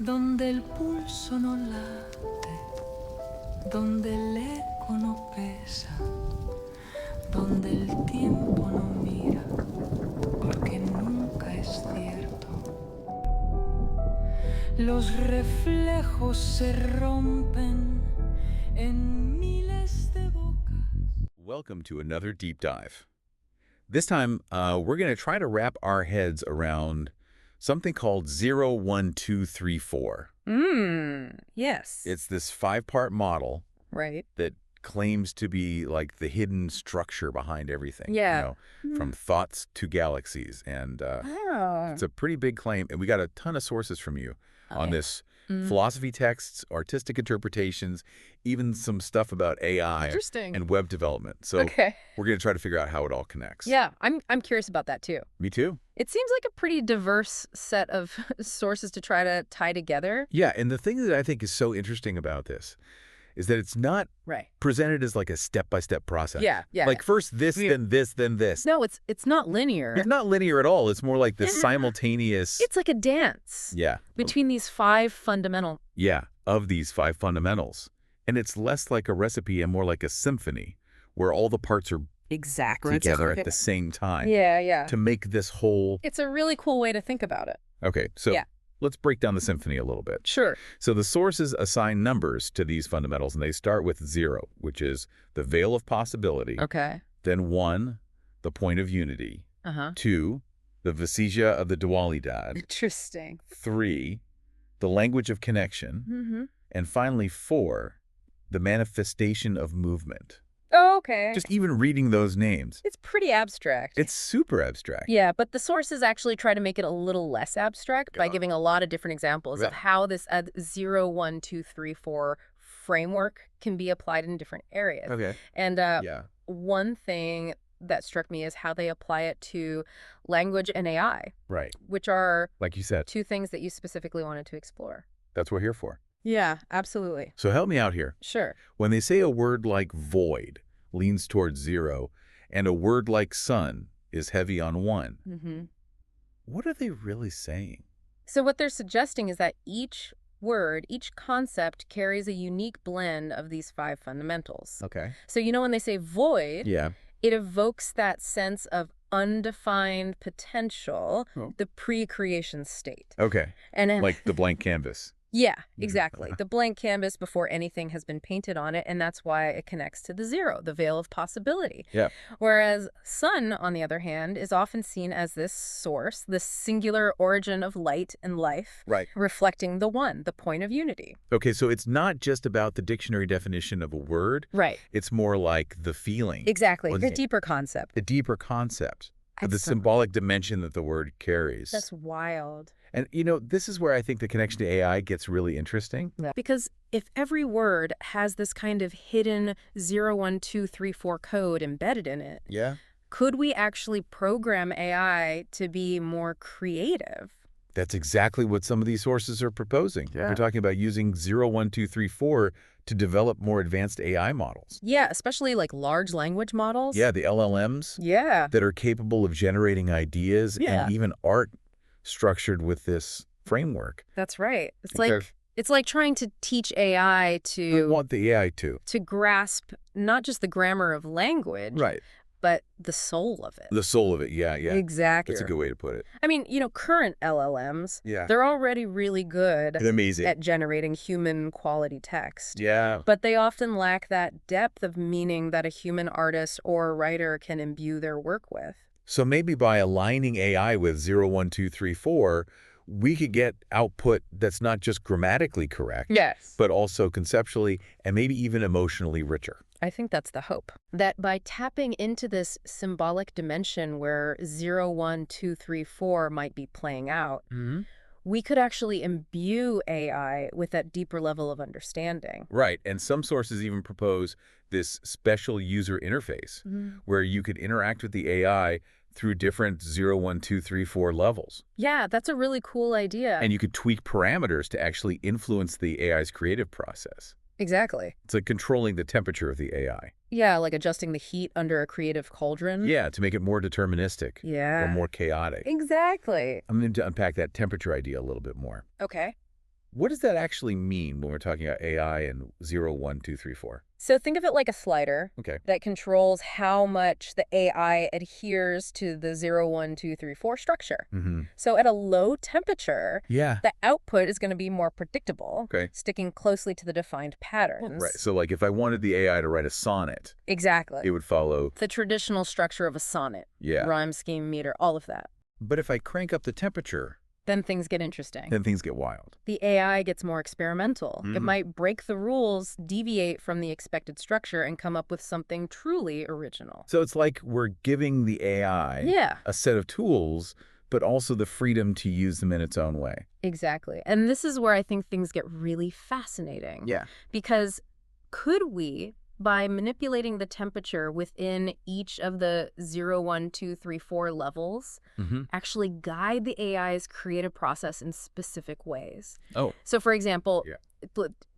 donde el pulso no late, donde el eco no pesa, donde el tiempo no mira, porque nunca es cierto. Los reflejos se rompen en miles de bocas. Welcome to another deep dive. This time, we're going to try to wrap our heads around something called 0, 1, 2, 3, 4. Yes. It's this 5-part model right. that claims to be like the hidden structure behind everything. Yeah. From thoughts to galaxies. And it's a pretty big claim. And we got a ton of sources from you on this. Philosophy texts, artistic interpretations, even some stuff about AI and web development. So we're going to try to figure out how it all connects. Yeah, I'm curious about that too. Me too. It seems like a pretty diverse set of sources to try to tie together. Yeah, and the thing that I think is so interesting about this is that it's not presented as like a step-by-step process. Yeah. Like first this, then this, then this. No, it's not linear. It's not linear at all. It's more like this simultaneous... It's like a dance. Yeah. Between these 5 fundamental... Yeah, of these 5 fundamentals. And it's less like a recipe and more like a symphony where all the parts are together at the same time. Yeah. To make this whole... It's a really cool way to think about it. Okay, so let's break down the symphony a little bit. Sure. So the sources assign numbers to these fundamentals, and they start with 0, which is the veil of possibility. Okay. Then 1, the point of unity. 2, the vestigia of the dualidad. Interesting. 3, the language of connection. And finally, 4, the manifestation of movement. Oh, okay. Just even reading those names. It's pretty abstract. It's super abstract. Yeah, but the sources actually try to make it a little less abstract by giving a lot of different examples of how this 0, 1, 2, 3, 4 framework can be applied in different areas. Okay. And one thing that struck me is how they apply it to language and AI. Right. Which are, like you said, 2 things that you specifically wanted to explore. That's what we're here for. Yeah, absolutely. So help me out here. Sure. When they say a word like void leans towards 0, and a word like sun is heavy on 1, what are they really saying? So what they're suggesting is that each word, each concept carries a unique blend of these 5 fundamentals. Okay. So when they say void, it evokes that sense of undefined potential, the pre-creation state. Okay. And like the blank canvas. Yeah, exactly. The blank canvas before anything has been painted on it, and that's why it connects to the 0, the veil of possibility. Yeah. Whereas sun, on the other hand, is often seen as this source, this singular origin of light and life, reflecting the 1, the point of unity. Okay, so it's not just about the dictionary definition of a word. Right. It's more like the feeling. Exactly. The deeper concept. The deeper concept. The symbolic dimension that the word carries. That's wild. And, this is where I think the connection to AI gets really interesting. Because if every word has this kind of hidden 0, 1, 2, 3, 4 code embedded in it, could we actually program AI to be more creative? That's exactly what some of these sources are proposing. They're talking about using 0, 1, 2, 3, 4 to develop more advanced AI models. Yeah, especially like large language models. Yeah, the LLMs. Yeah. That are capable of generating ideas and even art structured with this framework. That's right. It's like trying to teach AI to... I want the AI to grasp not just the grammar of language, but the soul of it. The soul of it, yeah. Exactly. That's a good way to put it. I mean, current LLMs, they're already really good at generating human quality text. Yeah. But they often lack that depth of meaning that a human artist or writer can imbue their work with. So maybe by aligning AI with 0, 1, 2, 3, 4, we could get output that's not just grammatically correct, but also conceptually and maybe even emotionally richer. I think that's the hope. That by tapping into this symbolic dimension where 0, 1, 2, 3, 4 might be playing out, we could actually imbue AI with that deeper level of understanding. Right. And some sources even propose this special user interface where you could interact with the AI through different 0, 1, 2, 3, 4 levels. Yeah, that's a really cool idea. And you could tweak parameters to actually influence the AI's creative process. Exactly. It's like controlling the temperature of the AI. Yeah, like adjusting the heat under a creative cauldron. Yeah, to make it more deterministic. Yeah. Or more chaotic. Exactly. I'm going to unpack that temperature idea a little bit more. Okay. What does that actually mean when we're talking about AI and 0, 1, 2, 3, 4? So think of it like a slider Okay. that controls how much the AI adheres to the 0, 1, 2, 3, 4 structure. So at a low temperature, the output is going to be more predictable, sticking closely to the defined patterns. Right. So like if I wanted the AI to write a sonnet, exactly, it would follow the traditional structure of a sonnet. Yeah. Rhyme, scheme, meter, all of that. But if I crank up the temperature, then things get interesting. then things get wild. The AI gets more experimental. It might break the rules, deviate from the expected structure, and come up with something truly original. So it's like we're giving the AI a set of tools, but also the freedom to use them in its own way. Exactly. And this is where I think things get really fascinating. Yeah. Because could we, by manipulating the temperature within each of the 0, 1, 2, 3, 4 levels, actually guide the AI's creative process in specific ways? Oh. So, for example,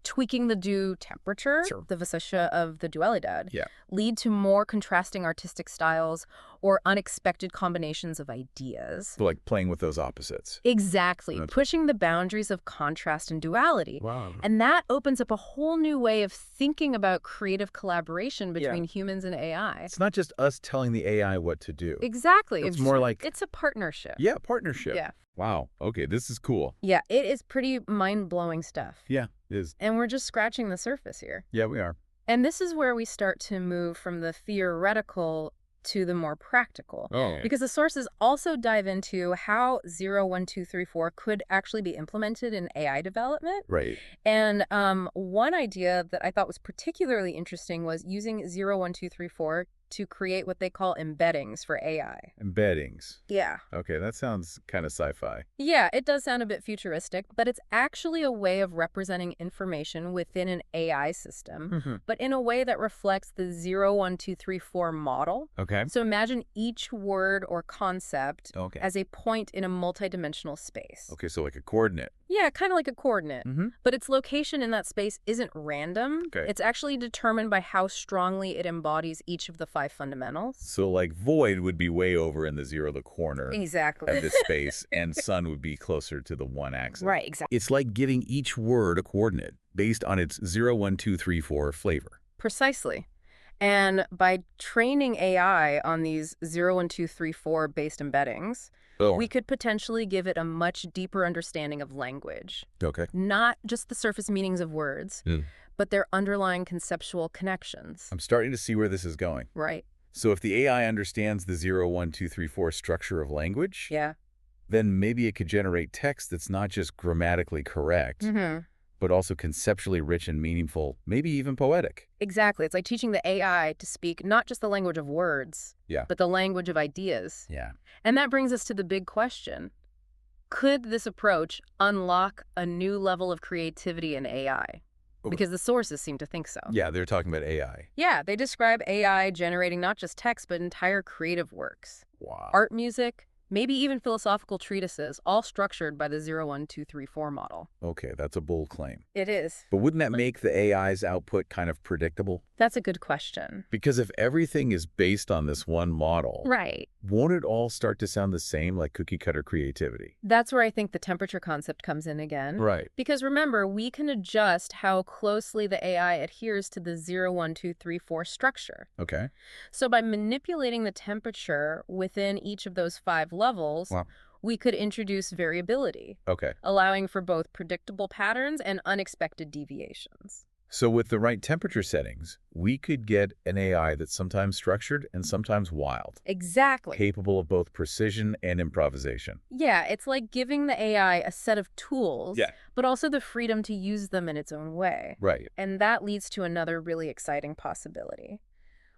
tweaking the dew temperature, the Vasisha of the dualidad, lead to more contrasting artistic styles or unexpected combinations of ideas. So like playing with those opposites. Exactly. Pushing the boundaries of contrast and duality. Wow. And that opens up a whole new way of thinking about creative collaboration between humans and AI. It's not just us telling the AI what to do. Exactly. It's more like... It's a partnership. Yeah, partnership. Yeah. Wow. Okay, this is cool. Yeah, it is pretty mind-blowing stuff. Yeah, it is. And we're just scratching the surface here. Yeah, we are. And this is where we start to move from the theoretical to the more practical. Oh. Because the sources also dive into how 0, 1, 2, 3, 4 could actually be implemented in AI development. Right. And one idea that I thought was particularly interesting was using 0, 1, 2, 3, 4 to create what they call embeddings for AI. Embeddings. Yeah. Okay, that sounds kind of sci-fi. Yeah, it does sound a bit futuristic, but it's actually a way of representing information within an AI system, but in a way that reflects the 0, 1, 2, 3, 4 model. Okay. So imagine each word or concept as a point in a multidimensional space. Okay, so like a coordinate. Yeah, kind of like a coordinate. But its location in that space isn't random. Okay. It's actually determined by how strongly it embodies each of the 5 fundamentals. So like void would be way over in the 0, the corner exactly of this space, and sun would be closer to the 1 axis. Right, exactly. It's like giving each word a coordinate based on its 0, 1, 2, 3, 4 flavor. Precisely. And by training AI on these 0, 1, 2, 3, 4 based embeddings, we could potentially give it a much deeper understanding of language. Okay. Not just the surface meanings of words, but their underlying conceptual connections. I'm starting to see where this is going. Right. So if the AI understands the 0, 1, 2, 3, 4 structure of language, then maybe it could generate text that's not just grammatically correct, but also conceptually rich and meaningful, maybe even poetic. Exactly. It's like teaching the AI to speak not just the language of words, but the language of ideas. Yeah. And that brings us to the big question. Could this approach unlock a new level of creativity in AI? Because the sources seem to think so. Yeah, they're talking about AI. Yeah, they describe AI generating not just text, but entire creative works. Wow. Art, music, maybe even philosophical treatises, all structured by the 0, 1, 2, 3, 4 model. Okay, that's a bold claim. It is. But wouldn't that make the AI's output kind of predictable? That's a good question. Because if everything is based on this one model, right, won't it all start to sound the same, like cookie-cutter creativity? That's where I think the temperature concept comes in again. Right. Because remember, we can adjust how closely the AI adheres to the 0, 1, 2, 3, 4 structure. Okay. So by manipulating the temperature within each of those 5 levels, we could introduce variability, allowing for both predictable patterns and unexpected deviations. So with the right temperature settings, we could get an AI that's sometimes structured and sometimes wild. Exactly. Capable of both precision and improvisation. Yeah, it's like giving the AI a set of tools, but also the freedom to use them in its own way. Right. And that leads to another really exciting possibility.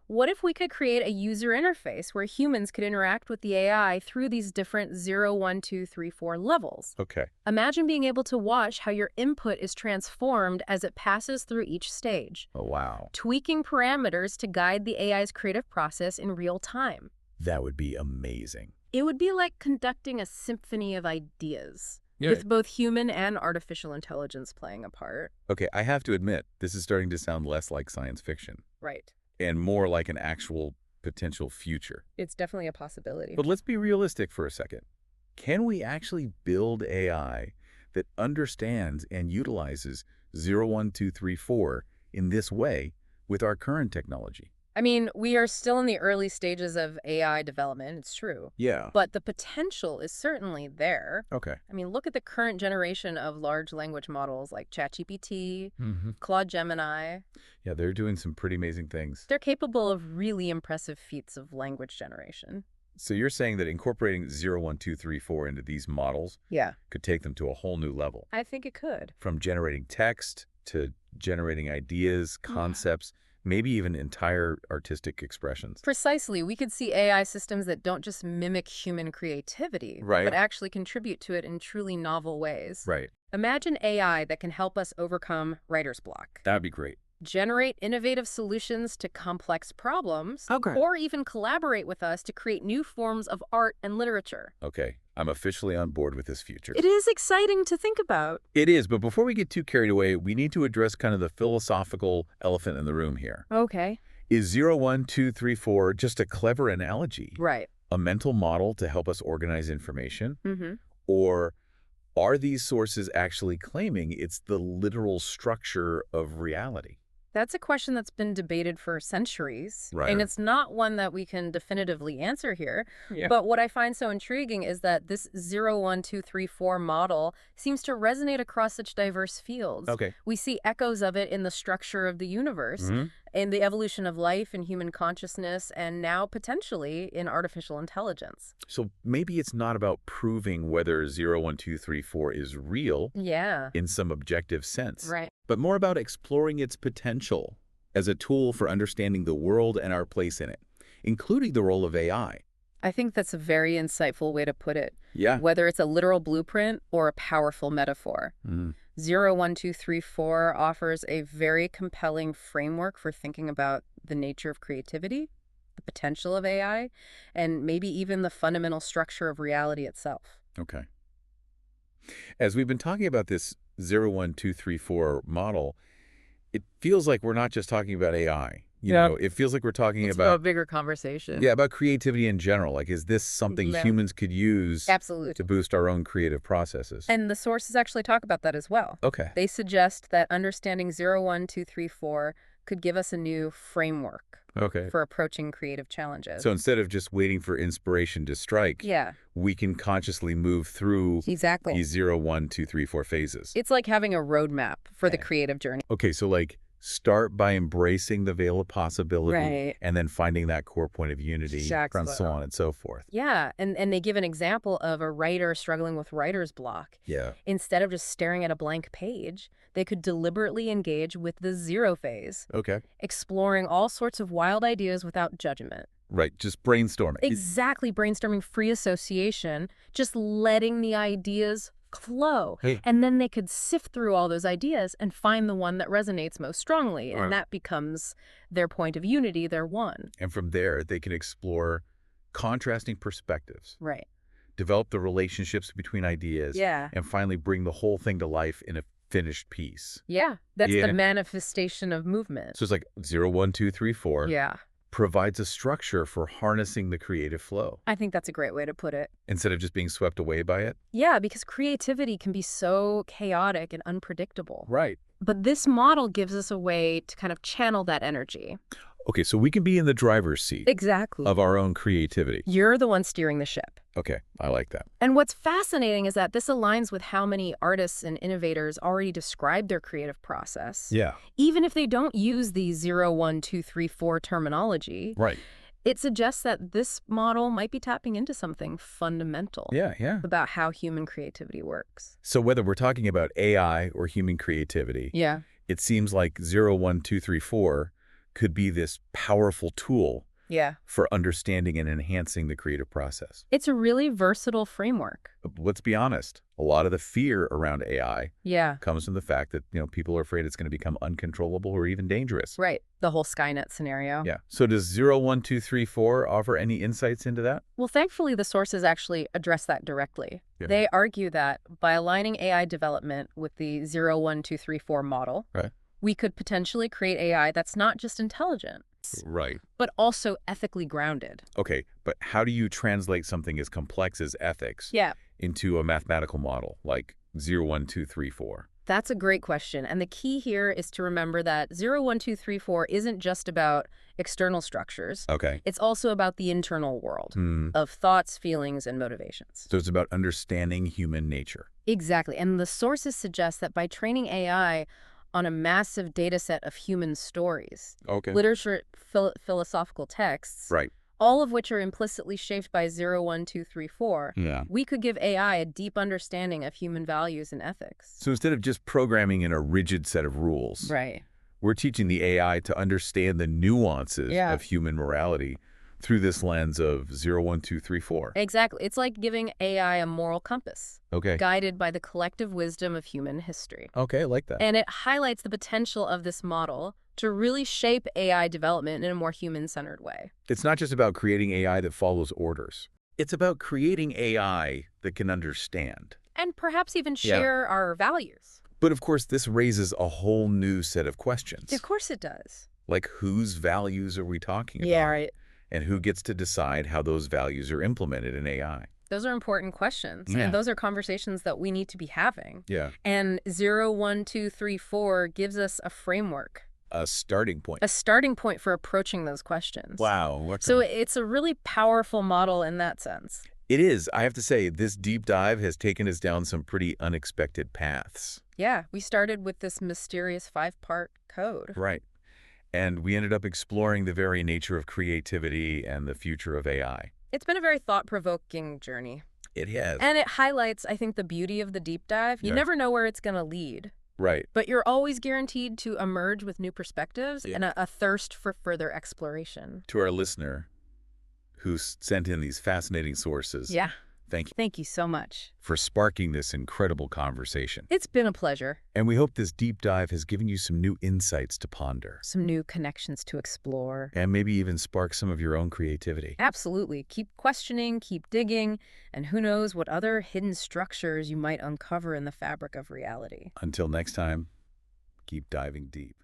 What if we could create a user interface where humans could interact with the AI through these different 0, 1, 2, 3, 4 levels? Okay. Imagine being able to watch how your input is transformed as it passes through each stage. Oh, wow. Tweaking parameters to guide the AI's creative process in real time. That would be amazing. It would be like conducting a symphony of ideas. With both human and artificial intelligence playing a part. Okay, I have to admit, this is starting to sound less like science fiction. Right. And more like an actual potential future. It's definitely a possibility. But let's be realistic for a second. Can we actually build AI that understands and utilizes 0, 1, 2, 3, 4 in this way with our current technology. I mean, we are still in the early stages of AI development, it's true. Yeah. But the potential is certainly there. Okay. I mean, look at the current generation of large language models like ChatGPT, Mm-hmm. Claude Gemini. Yeah, they're doing some pretty amazing things. They're capable of really impressive feats of language generation. So you're saying that incorporating 0, 1, 2, 3, 4 into these models Yeah. could take them to a whole new level, I think it could. from generating text to generating ideas, concepts, maybe even entire artistic expressions. Precisely. We could see AI systems that don't just mimic human creativity, Right. but actually contribute to it in truly novel ways. Right. Imagine AI that can help us overcome writer's block, That'd be great. generate innovative solutions to complex problems, Okay. or even collaborate with us to create new forms of art and literature. Okay, I'm officially on board with this future. It is exciting to think about. It is, but before we get too carried away, we need to address kind of the philosophical elephant in the room here. Okay. Is 0, 1, 2, 3, 4 just a clever analogy? Right. A mental model to help us organize information? Mm-hmm. Or are these sources actually claiming it's the literal structure of reality? That's a question that's been debated for centuries. Right. And it's not one that we can definitively answer here. Yeah. But what I find so intriguing is that this 0, 1, 2, 3, 4 model seems to resonate across such diverse fields. Okay. We see echoes of it in the structure of the universe, Mhm. in the evolution of life and human consciousness, and now potentially in artificial intelligence. So maybe it's not about proving whether 0, 1, 2, 3, 4 is real Yeah. in some objective sense, Right. but more about exploring its potential as a tool for understanding the world and our place in it, including the role of AI. I think that's a very insightful way to put it. Yeah. Whether it's a literal blueprint or a powerful metaphor. 0, 1, 2, 3, 4 offers a very compelling framework for thinking about the nature of creativity, the potential of AI, and maybe even the fundamental structure of reality itself. Okay. As we've been talking about this 0, 1, 2, 3, 4 model, it feels like we're not just talking about AI. You know, it feels like we're talking It's about a bigger conversation. Yeah, about creativity in general. Like, is this something Yeah. humans could use Absolutely. to boost our own creative processes? And the sources actually talk about that as well. Okay. They suggest that understanding 0, 1, 2, 3, 4 could give us a new framework Okay. for approaching creative challenges. So instead of just waiting for inspiration to strike, Yeah, we can consciously move through exactly. these 0, 1, 2, 3, 4 phases. It's like having a roadmap for the Okay. creative journey. Okay, so like start by embracing the veil of possibility Right. and then finding that core point of unity Exactly. and so on and so forth. Yeah, and they give an example of a writer struggling with writer's block. Yeah. Instead of just staring at a blank page, they could deliberately engage with the 0 phase, Okay. exploring all sorts of wild ideas without judgment. Right, just brainstorming. Exactly, brainstorming, free association, just letting the ideas flow. Hey. And then they could sift through all those ideas and find the one that resonates most strongly. And Right. that becomes their point of unity, their one. And from there, they can explore contrasting perspectives, Right. develop the relationships between ideas, Yeah. and finally bring the whole thing to life in a finished piece. Yeah. That's Yeah. the manifestation of movement. So it's like 0, 1, 2, 3, 4 Yeah. provides a structure for harnessing the creative flow I think that's a great way to put it. instead of just being swept away by it. Yeah, because creativity can be so chaotic and unpredictable. Right. But this model gives us a way to kind of channel that energy. Okay, so we can be in the driver's seat Exactly. of our own creativity. You're the one steering the ship. Okay, I like that. And what's fascinating is that this aligns with how many artists and innovators already describe their creative process. Yeah. Even if they don't use the 0, 1, 2, 3, 4 terminology, Right. it suggests that this model might be tapping into something fundamental Yeah. about how human creativity works. So whether we're talking about AI or human creativity, Yeah. it seems like 0, 1, 2, 3, 4 could be this powerful tool Yeah. for understanding and enhancing the creative process. It's a really versatile framework. But let's be honest, a lot of the fear around AI Yeah. comes from the fact that, people are afraid it's going to become uncontrollable or even dangerous. Right. The whole Skynet scenario. Yeah. So does 0, 1, 2, 3, 4 offer any insights into that? Well, thankfully, the sources actually address that directly. Yeah. They argue that by aligning AI development with the 0, 1, 2, 3, 4 model, Right. we could potentially create AI that's not just intelligent, Right. but also ethically grounded. Okay, but how do you translate something as complex as ethics Yeah. into a mathematical model like 0, 1, 2, 3, 4? That's a great question. And the key here is to remember that 0, 1, 2, 3, 4 isn't just about external structures. Okay. It's also about the internal world of thoughts, feelings, and motivations. So it's about understanding human nature. Exactly. And the sources suggest that by training AI on a massive data set of human stories, Okay. literature, philosophical texts, Right. all of which are implicitly shaped by 0, 1, 2, 3, 4, Yeah. we could give AI a deep understanding of human values and ethics. So instead of just programming in a rigid set of rules, Right. we're teaching the AI to understand the nuances Yeah. of human morality through this lens of 0, 1, 2, 3, 4. Exactly. It's like giving AI a moral compass, Okay. guided by the collective wisdom of human history. Okay, I like that. And it highlights the potential of this model to really shape AI development in a more human-centered way. It's not just about creating AI that follows orders. It's about creating AI that can understand. And perhaps even share our values. But of course, this raises a whole new set of questions. Of course it does. Like, whose values are we talking about? Yeah, right. And who gets to decide how those values are implemented in AI? Those are important questions. Yeah. And those are conversations that we need to be having. Yeah. And 0, 1, 2, 3, 4 gives us a framework. A starting point. A starting point for approaching those questions. Wow. So it's a really powerful model in that sense. It is. I have to say, this deep dive has taken us down some pretty unexpected paths. Yeah, we started with this mysterious 5-part code. Right. And we ended up exploring the very nature of creativity and the future of AI. It's been a very thought-provoking journey. It has. And it highlights, I think, the beauty of the deep dive. You Yeah. never know where it's going to lead. Right. But you're always guaranteed to emerge with new perspectives Yeah. and a thirst for further exploration. To our listener who sent in these fascinating sources, Yeah. thank you Thank you so much. for sparking this incredible conversation. It's been a pleasure. And we hope this deep dive has given you some new insights to ponder. Some new connections to explore. And maybe even spark some of your own creativity. Absolutely. Keep questioning, keep digging, and who knows what other hidden structures you might uncover in the fabric of reality. Until next time, keep diving deep.